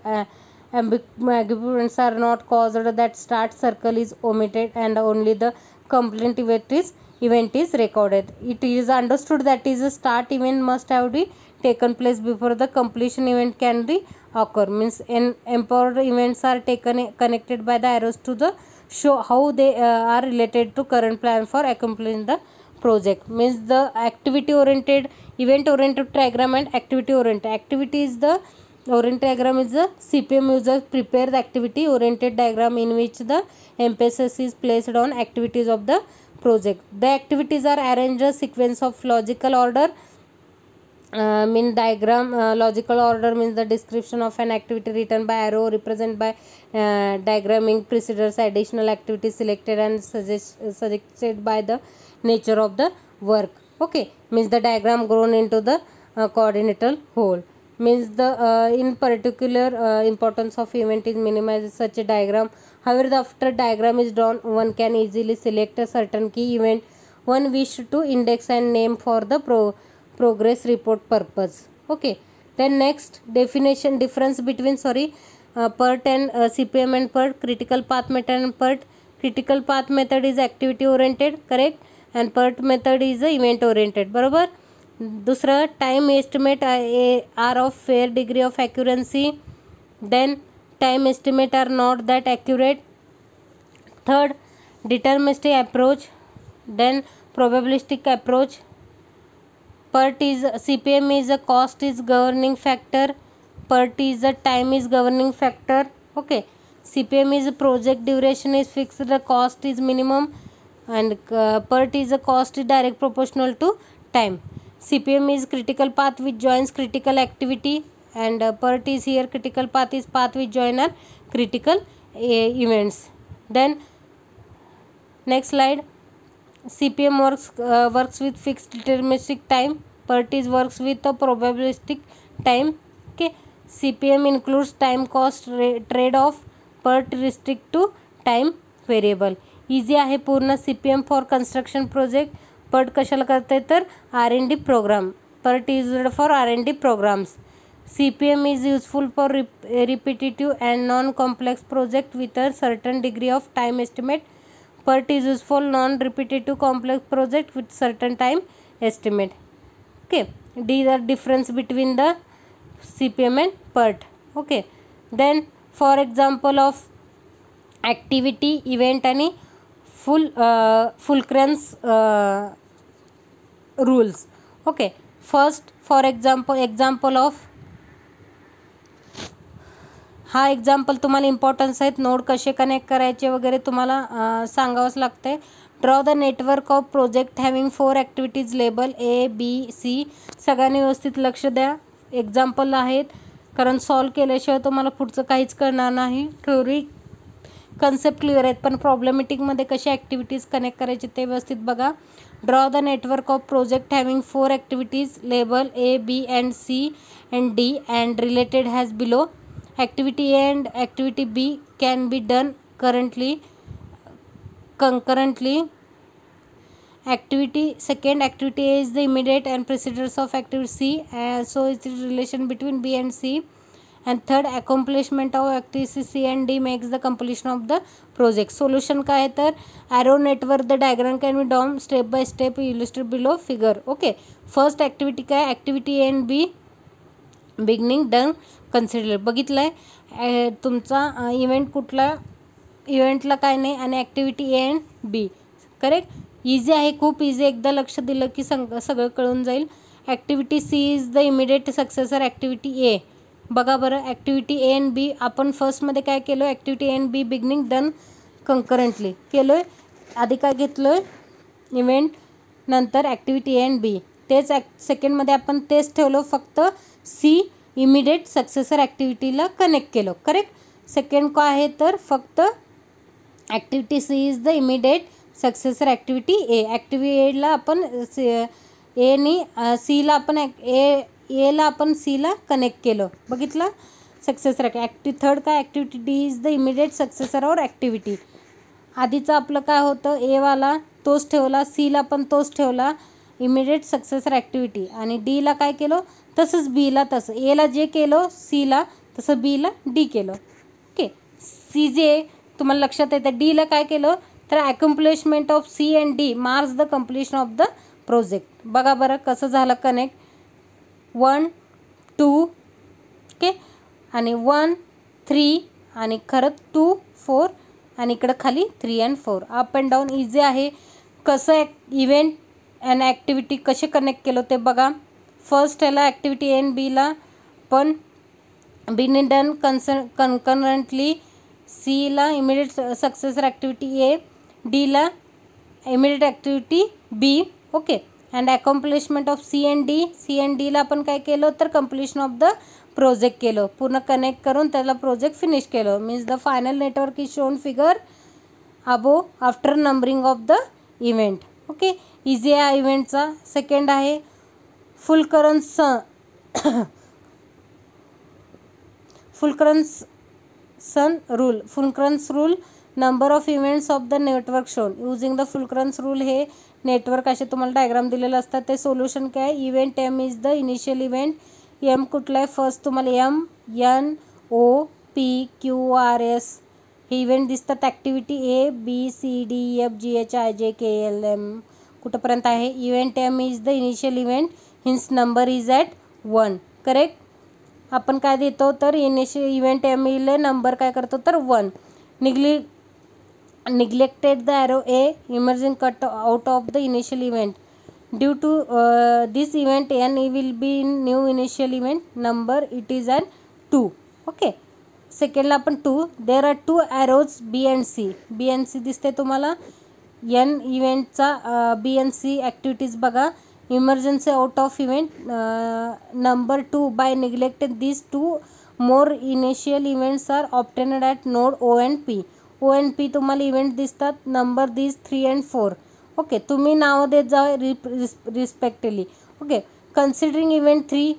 ambiguities are not caused. That start circle is omitted and only the complete event is recorded. It is understood that is a start event must have been taken place before the completion event can be occur. Means empowered events are connected by the arrows to the show how they are related to current plan for accomplishing the project. Means the activity oriented, event oriented diagram and activity oriented. Activity is the oriented diagram is the CPM user prepare the activity oriented diagram in which the emphasis is placed on activities of the project. The activities are arranged in a sequence of logical order. Diagram logical order means the description of an activity written by arrow represented by diagramming precedence additional activities selected and suggested by the nature of the work. Okay. Means the diagram grown into the coordinator whole. Means the in particular importance of event is minimized such a diagram. However, after diagram is drawn, one can easily select a certain key event one wish to index and name for the progress report purpose. Okay, then next definition difference between PERT and CPM and PERT. Critical path method and PERT. Critical path method is activity oriented, correct, and PERT method is event oriented, बरोबर. दूसरा time estimate are of fair degree of accuracy, then time estimate are not that accurate. Third, deterministic approach, then probabilistic approach. PERT is CPM is a cost is governing factor, PERT is a time is governing factor. Okay, CPM is project duration is fixed, the cost is minimum, and PERT is a cost is direct proportional to time. CPM is critical path which joins critical activity, and PERT is here critical path is path which join are critical events. Then next slide, CPM works with fixed deterministic time, PERT is works with a probabilistic time. Okay, CPM includes time cost trade off, PERT restrict to time variable. Easy आहे पूर्ण. CPM for construction project, PERT कशाला करते तर R&D program, PERT used for R&D programs. CPM is useful for repetitive and non-complex project with a certain degree of time estimate. PERT is useful non-repetitive complex project with certain time estimate. Okay, these are difference between the CPM and PERT. Okay, then for example of activity, event आणि fulcrance rules. Okay, first for example of हा example तुम्हाला importance आहेत. Node कसे connect करायचे वगैरे तुम्हाला सांगावंच लागते. Draw the network of project having 4 activities label ABC. सगळ्यांनी व्यवस्थित लक्ष द्या. एक्झाम्पल आहेत कारण सॉल्व केल्याशिवाय तुम्हाला पुढचं काहीच करणार नाही. थ्योरी कन्सेप्ट क्लिअर आहेत पण प्रॉब्लेमॅटिकमध्ये कसे ॲक्टिव्हिटीज कनेक्ट करायचे ते व्यवस्थित बघा. Draw the network of project having 4 activities label A, B and C and D and related has below. Activity A and activity B can be done concurrently. Second activity A is the immediate and precedence of activity C, so it's the relation between B and C. And third, accomplishment of activity C and D makes the completion of the project. Solution काय आहे तर arrow network the diagram can be drawn step by step illustrated below figure. Okay, first activity काय, activity A and B beginning done consider. बघितलं आहे तुमचा event कुठला, इव्हेंटला काय नाही आणि activity A and B, correct. Easy आहे, खूप इझी. एकदा लक्ष दिलं की सगळं कळून जाईल. Activity C is the immediate successor activity A. बघा बरं, ॲक्टिव्हिटी A अँड B आपण फर्स्टमध्ये काय केलं, activity A and B beginning done concurrently केलो आहे. आधी काय घेतलो आहे इव्हेंट, नंतर ॲक्टिव्हिटी A अँड B. तेच सेकंडमध्ये आपण तेच ठेवलं, फक्त C इमिडिएट सक्सेसर ॲक्टिव्हिटीला कनेक्ट केलं, करेक्ट. सेकंड काय आहे तर फक्त activity C is the immediate successor activity A. Activity Aला आपण Aनी Cला आपण Aला आपण Cला कनेक्ट केलं, बघितलं सक्सेसर थर्ड काय activity D is the immediate successor or activity. आधीचं आपलं काय होतं Aवाला तोच ठेवला, Cला पण तोच ठेवला इमिडिएट सक्सेसर ॲक्टिव्हिटी, आणि Dला काय केलं तसंच Bला तसं, Aला जे केलं Cला तसं Bला D केलं. ओके, C जे तुम्हाला लक्षात येतं, Dला काय केलं तर accomplishment of C and D marks the completion of the project. बघा बरं कसं झालं कनेक्ट, 1 2 ओके, आणि 1 3 आणि खरं 2 4 आणि इकडं खाली 3 and 4. Up and down easy आहे. कसं इव्हेंट अँड ॲक्टिव्हिटी कसे कनेक्ट केलं ते बघा. फर्स्ट ह्याला ॲक्टिव्हिटी A अँड Bला पण बीने डन कन्करंटली. Cला इमिडिएट सक्सेसर ॲक्टिव्हिटी A, Dला immediate activity B. Okay, and accomplishment of C and Dला आपण काय केलं तर कम्प्लिशन ऑफ द प्रोजेक्ट केलं, पूर्ण कनेक्ट करून त्याला प्रोजेक्ट फिनिश केलं. Means the final network is shown figure above after numbering of the event. Okay, easy आहे इव्हेंटचा. सेकंड आहे Fulkerson rule. Fulkerson rule number of events of the network shown using the Fulkerson rule. हे network असे तुम्हाला diagram दिलेलं असतात. ते solution काय, event M is the initial event. M कुठला आहे, फर्स्ट तुम्हाला M N O P Q R S हे इव्हेंट दिसतात. Activity A B C D F G H I J K L M कुठंपर्यंत आहे. Event M is the initial event, hence number is at 1. Correct. आपण काय देतो तर initial event M इले number काय करतो तर 1. neglected the arrow A emerging cut out of the initial event. Due to this event n will be in new initial event number, it is an 2. okay. सेकंडला आपण 2. There are 2 arrows B and C. B and C दिसते तुम्हाला. n इव्हेंटचा B and C activities बघा. Emergency out of event number 2 by neglected these 2 more initial events are obtained at node O and P. O and P तुम्हाला event दिसतात. Number this 3 and 4. Okay. तुम्ही नाव देत जा respectively. Okay. Considering event 3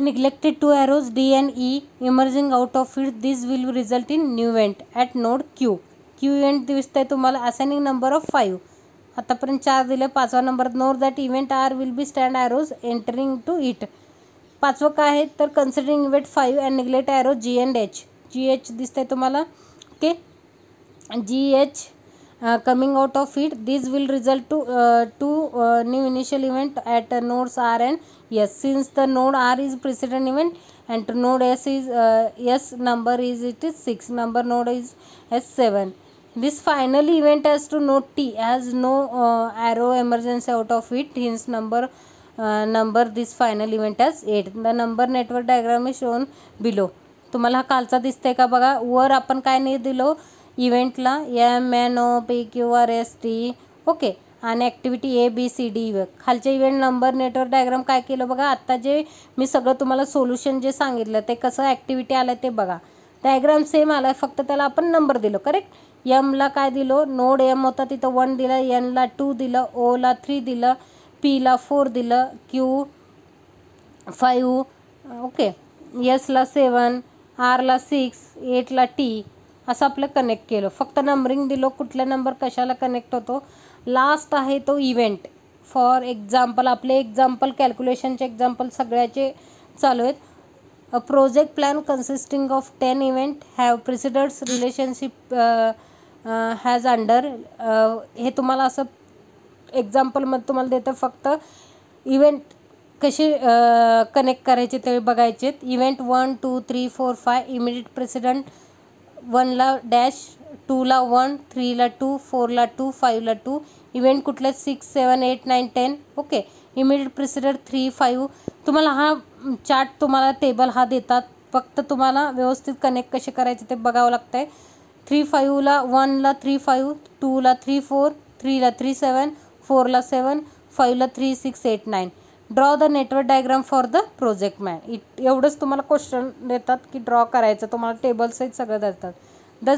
neglected 2 arrows D and E emerging out of it, this will result in new event at node Q. Q event दिसतंय तुम्हाला. Assigning number of 5. आतापर्यंत 4 दिले. 5वा number note that event are will be stand arrows entering to it. 5वं काय आहे तर considering event 5 and neglect arrow G and H. GH दिसतंय तुम्हाला. Okay. GH coming out of it, this will result to new initial event at nodes R and S. Since the node R is precedent event and to node S is S number is it is 6, number node is S7. This final event as to node T has no arrow emergence out of it, hence number this final event as 8. The number network diagram is shown below. तुम्हाला हा खालचा दिसतंय का बघा. वर आपण काय नाही दिलो इव्हेंटला M N O P Q R S T. Okay. आणि activity A B C D. खालचे इव्हेंट नंबर नेटवर्क डायग्राम काय केलं बघा. आत्ता जे मी सगळं तुम्हाला सोल्युशन जे सांगितलं ते कसं ॲक्टिव्हिटी आलं ते बघा. डायग्राम सेम आला आहे, फक्त त्याला आपण नंबर दिलो. करेक्ट. एमला काय दिलो, नोड एम होता तिथं 1 दिलं, एनला 2 दिलं, ओला 3 दिलं, पीला 4 दिलं, क्यू 5. ओके. एसला 7, आरला 6, 8ला टी. असं आपलं कनेक्ट केलं. फक्त नंबरिंग दिलो कुठला नंबर कशाला कनेक्ट होतो. लास्ट आहे तो इव्हेंट. फॉर एक्झाम्पल आपले एक्झाम्पल कॅल्क्युलेशनचे एक्झाम्पल सगळ्याचे चालू आहेत. A project plan consisting of 10 event have precedence relationship has under. हे तुम्हाला असं एक्झाम्पलमध्ये तुम्हाला देतं. फक्त इव्हेंट कसे कनेक्ट करायचे ते बघायचे. इव्हेंट 1 2 3 4 5 इमिडिएट प्रेसिडंट 1ला डॅश, 2ला 1, 3ला 2, 4ला 2, 5ला 2. इव्हेंट कुठले 6 7 8 9 10. ओके. Immediate president 3 5. तुम्हाला हा चार्ट तुम्हाला टेबल हा देतात. फक्त तुम्हाला व्यवस्थित कनेक्ट कसे करायचे ते बघावं लागतं आहे. 3 5ला 1ला 3 5, 2ला 3 4, 3ला 3 7, 4ला 7, 5ला 3 6 8 9. Draw the network diagram for the project man. एवढंच तुम्हाला क्वेश्चन देतात की ड्रॉ करायचं. तुम्हाला टेबल्स आहेत सगळं देतात. द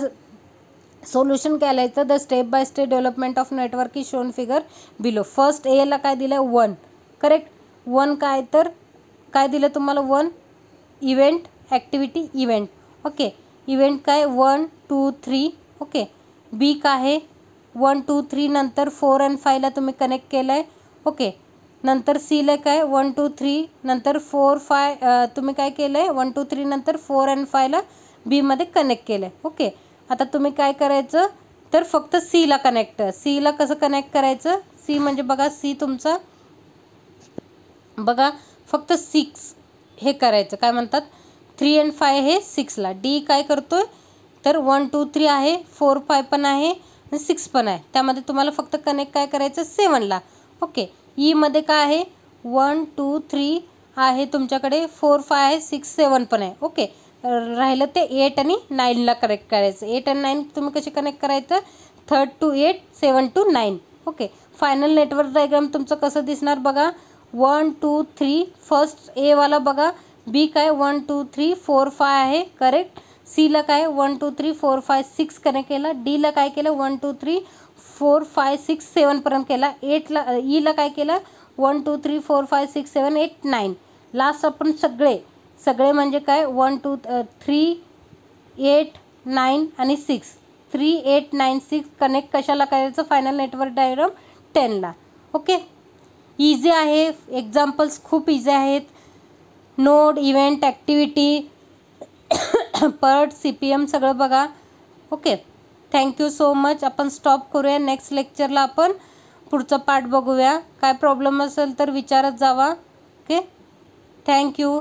सोल्युशन केलायचं. The step by step development of network is shown figure below. First एला काय दिलं 1. करेक्ट. 1 काय तर काय दिलं तुम्हाला 1 event activity event. Okay. Event काय 1 2 3. ओके. बी काय आहे 1 2 3 नंतर 4 आणि 5ला तुम्ही कनेक्ट केलं आहे. ओके. नंतर सीला काय 1 2 3 नंतर 4 5 तुम्ही काय केलं आहे 1 2 3 नंतर 4 आणि 5ला बीमध्ये कनेक्ट केलं आहे. ओके. आता तुम्ही काय करायचं तर फक्त सीला कनेक्ट. सीला कसं कनेक्ट करायचं. सी म्हणजे बघा सी तुमचा बघा फक्त 6 हे करायचं. काय म्हणतात 3 आणि 5 हे 6ला. डी काय करतोय तर 1 2 3 आहे, 4 5 पण आहे आणि 6 पण आहे. त्यामध्ये तुम्हाला फक्त कनेक्ट काय करायचं 7ला. ओके. ईमध्ये काय आहे 1 2 3 आहे तुमच्याकडे, 4 5 आहे, 6 7 पण आहे. ओके. राहिलं ते 8 आणि 9ला कनेक्ट करायचं. 8 आणि 9 तुम्ही कसे कनेक्ट करायचं 3 to 8 7 to 9. Okay. Final network diagram तुमचं कसं दिसणार बघा. 1 2 3 फर्स्ट एवाला बघा. बी काय 1 2 3 4 5 आहे. करेक्ट. सीला काय 1 2 3 4 5 6 कनेक्ट केला. डीला काय केलं 1 2 3 4 5 6 7 पर्यंत केला. 8ला ईला काय केलं 1 2 3 4 5 6 7 8 9. लास्ट आपण सगळे म्हणजे काय 1 2 3 8 9 आणि 6 3896 कनेक्ट कशाला करायचं फायनल नेटवर्क डायग्राम 10ला. ओके, इझी आहे. एक्झाम्पल्स खूप इझी आहेत. Node, event, activity, PERT, CPM सगळं बघा. Okay, thank you so much. आपण स्टॉप करूया. नेक्स्ट लेक्चरला आपण पुढचं पार्ट बघूया. काय प्रॉब्लेम असेल तर विचारत जावा. Okay, thank you.